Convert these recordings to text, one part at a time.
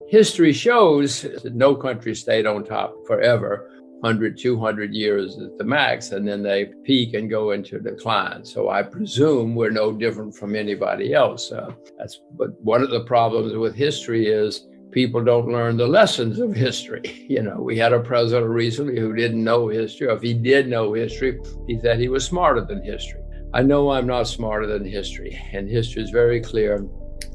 History shows that no country stayed on top forever. 100, 200 years at the max, and then they peak and go into decline. So I presume we're no different from anybody else. But one of the problems with history is people don't learn the lessons of history. We had a president recently who didn't know history, or if he did know history, he said he was smarter than history. I know I'm not smarter than history, and history is very clear.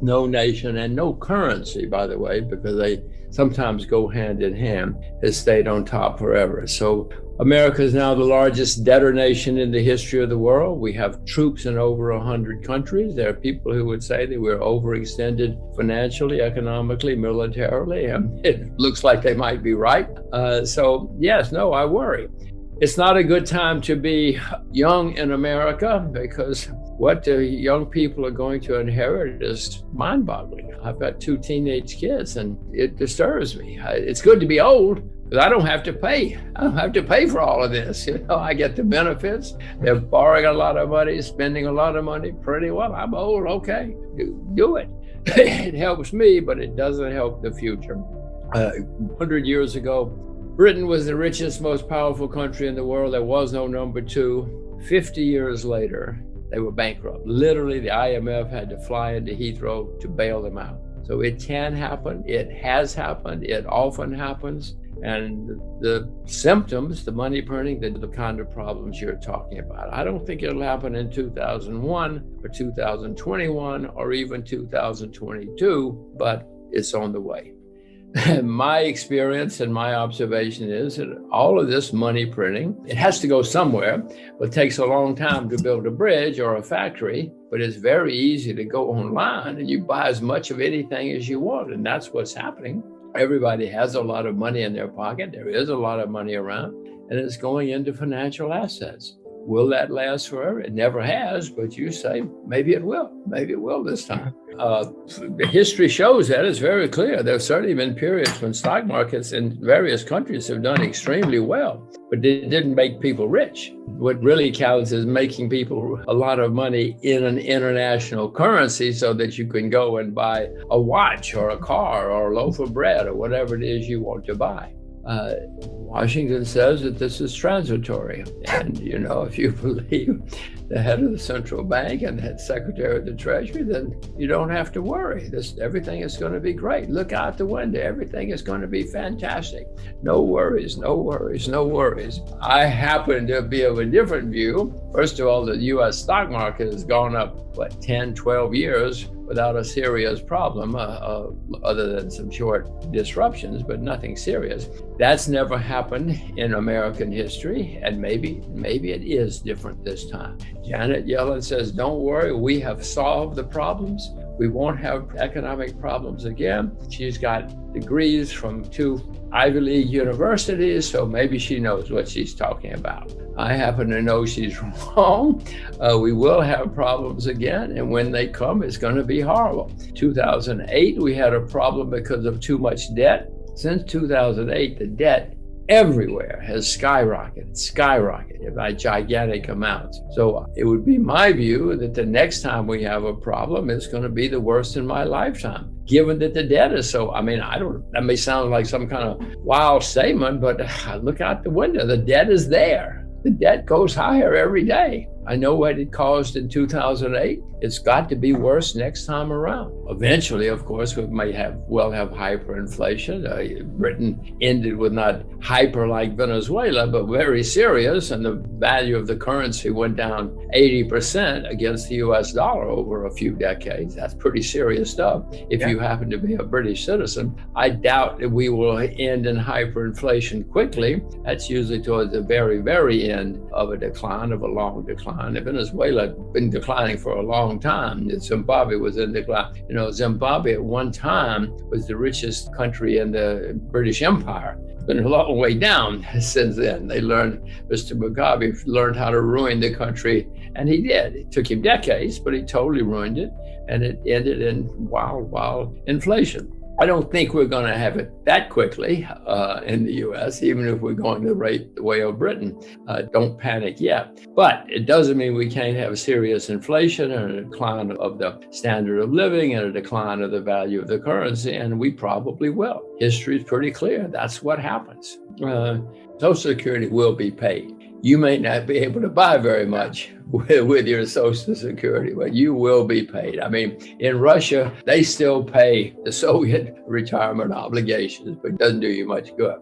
No nation and no currency, by the way, because they sometimes go hand in hand, has stayed on top forever. So America is now the largest debtor nation in the history of the world. We have troops in over 100 countries. There are people who would say that we're overextended financially, economically, militarily. It looks like they might be right. So yes, no, I worry. It's not a good time to be young in America because what the young people are going to inherit is mind-boggling. I've got 2 teenage kids and it disturbs me. It's good to be old because I don't have to pay. I don't have to pay for all of this. I get the benefits. They're borrowing a lot of money, spending a lot of money. Pretty well, I'm old, okay, do it. It helps me, but it doesn't help the future. 100 years ago, Britain was the richest, most powerful country in the world. There was no number 2. 50 years later, they were bankrupt. Literally, the IMF had to fly into Heathrow to bail them out. So it can happen. It has happened. It often happens. And the symptoms, the money printing, the kind of problems you're talking about. I don't think it'll happen in 2001 or 2021 or even 2022, but it's on the way. My experience and my observation is that all of this money printing, it has to go somewhere, but it takes a long time to build a bridge or a factory, but it's very easy to go online and you buy as much of anything as you want. And that's what's happening. Everybody has a lot of money in their pocket. There is a lot of money around, and it's going into financial assets. Will that last forever? It never has, but you say, maybe it will. Maybe it will this time. History shows that. It's very clear. There have certainly been periods when stock markets in various countries have done extremely well, but it didn't make people rich. What really counts is making people a lot of money in an international currency so that you can go and buy a watch or a car or a loaf of bread or whatever it is you want to buy. Washington says that this is transitory. And, if you believe the head of the central bank and the secretary of the treasury, then you don't have to worry. Everything is going to be great. Look out the window. Everything is going to be fantastic. No worries, no worries, no worries. I happen to be of a different view. First of all, the U.S. stock market has gone up, 10, 12 years without a serious problem, other than some short disruptions, but nothing serious. That's never happened in American history, and maybe it is different this time. Janet Yellen says, don't worry, we have solved the problems. We won't have economic problems again. She's got degrees from 2 Ivy League universities, so maybe she knows what she's talking about. I happen to know she's wrong. We will have problems again, and when they come, it's going to be horrible. 2008, we had a problem because of too much debt. Since 2008, the debt everywhere has skyrocketed by gigantic amounts. So it would be my view that the next time we have a problem, it's going to be the worst in my lifetime, given that the debt is so, that may sound like some kind of wild statement, but look out the window. The debt is there. The debt goes higher every day. I know what it caused in 2008. It's got to be worse next time around. Eventually, of course, we may have hyperinflation. Britain ended with not hyper like Venezuela, but very serious. And the value of the currency went down 80% against the US dollar over a few decades. That's pretty serious stuff. If you happen to be a British citizen, I doubt that we will end in hyperinflation quickly. That's usually towards the very, very end of a long decline. Venezuela had been declining for a long time. Zimbabwe was in decline. Zimbabwe at one time was the richest country in the British Empire. It's been a long way down since then. Mr. Mugabe learned how to ruin the country, and he did. It took him decades, but he totally ruined it, and it ended in wild inflation. I don't think we're going to have it that quickly in the U.S., even if we're going the way of Britain. Don't panic yet. But it doesn't mean we can't have serious inflation and a decline of the standard of living and a decline of the value of the currency, and we probably will. History is pretty clear. That's what happens. Social Security will be paid. You may not be able to buy very much with your Social Security, but you will be paid. I mean, in Russia, they still pay the Soviet retirement obligations, but it doesn't do you much good.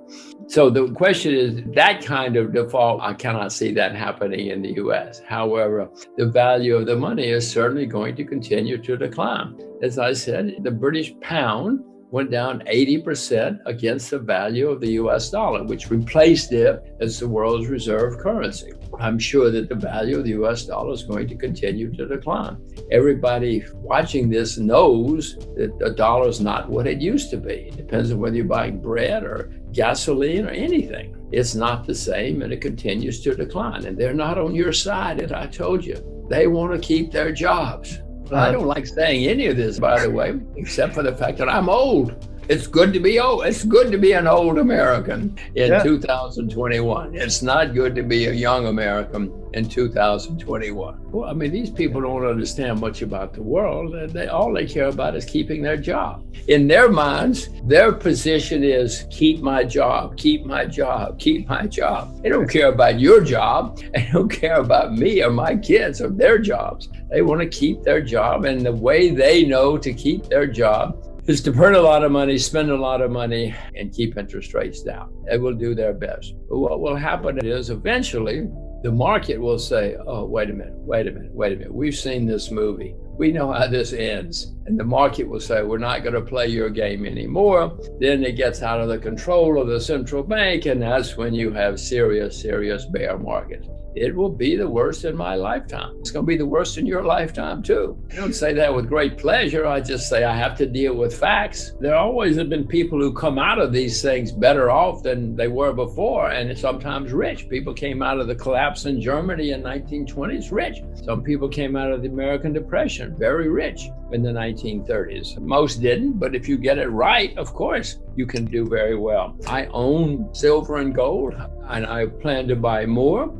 So the question is, that kind of default, I cannot see that happening in the US. However, the value of the money is certainly going to continue to decline. As I said, the British pound went down 80% against the value of the US dollar, which replaced it as the world's reserve currency. I'm sure that the value of the US dollar is going to continue to decline. Everybody watching this knows that the dollar is not what it used to be. It depends on whether you're buying bread or gasoline or anything. It's not the same, and it continues to decline. And they're not on your side, as I told you. They want to keep their jobs. I don't like saying any of this, by the way, except for the fact that I'm old. It's good to be old. It's good to be an old American in 2021. It's not good to be a young American in 2021. Well, I mean, these people don't understand much about the world. All they care about is keeping their job. In their minds, their position is keep my job, keep my job, keep my job. They don't care about your job. They don't care about me or my kids or their jobs. They want to keep their job, and the way they know to keep their job is to burn a lot of money, spend a lot of money, and keep interest rates down. They will do their best. But what will happen is eventually the market will say, oh, wait a minute. We've seen this movie. We know how this ends. And the market will say, we're not going to play your game anymore. Then it gets out of the control of the central bank, and that's when you have serious bear market. It will be the worst in my lifetime. It's going to be the worst in your lifetime, too. I don't say that with great pleasure. I just say I have to deal with facts. There always have been people who come out of these things better off than they were before, and sometimes rich. People came out of the collapse in Germany in 1920s rich. Some people came out of the American Depression very rich in the 1930s. Most didn't, but if you get it right, of course, you can do very well. I own silver and gold, and I plan to buy more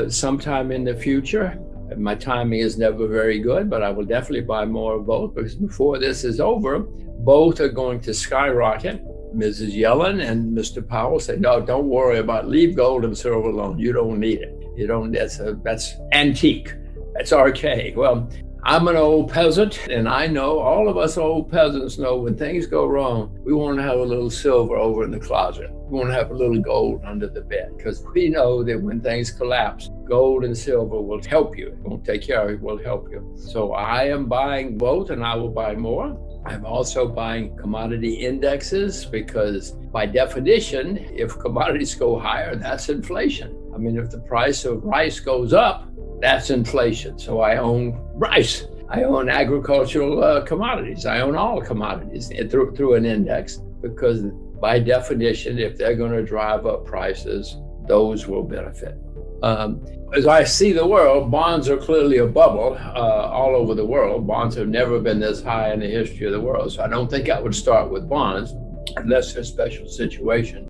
sometime in the future. My timing is never very good, but I will definitely buy more of both, because before this is over, both are going to skyrocket. Mrs. Yellen and Mr. Powell say, no, don't worry about, leave gold and silver alone. You don't need it. You don't, that's antique. That's archaic. Well, I'm an old peasant, and I know, all of us old peasants know, when things go wrong, we want to have a little silver over in the closet. We want to have a little gold under the bed, because we know that when things collapse, gold and silver will help you. It won't take care of you, it will help you. So I am buying both, and I will buy more. I'm also buying commodity indexes, because by definition, if commodities go higher, that's inflation. I mean, if the price of rice goes up, that's inflation. So I own rice. I own agricultural commodities. I own all commodities through an index, because by definition, if they're going to drive up prices, those will benefit. As I see the world, bonds are clearly a bubble all over the world. Bonds have never been this high in the history of the world. So I don't think I would start with bonds unless there's a special situation.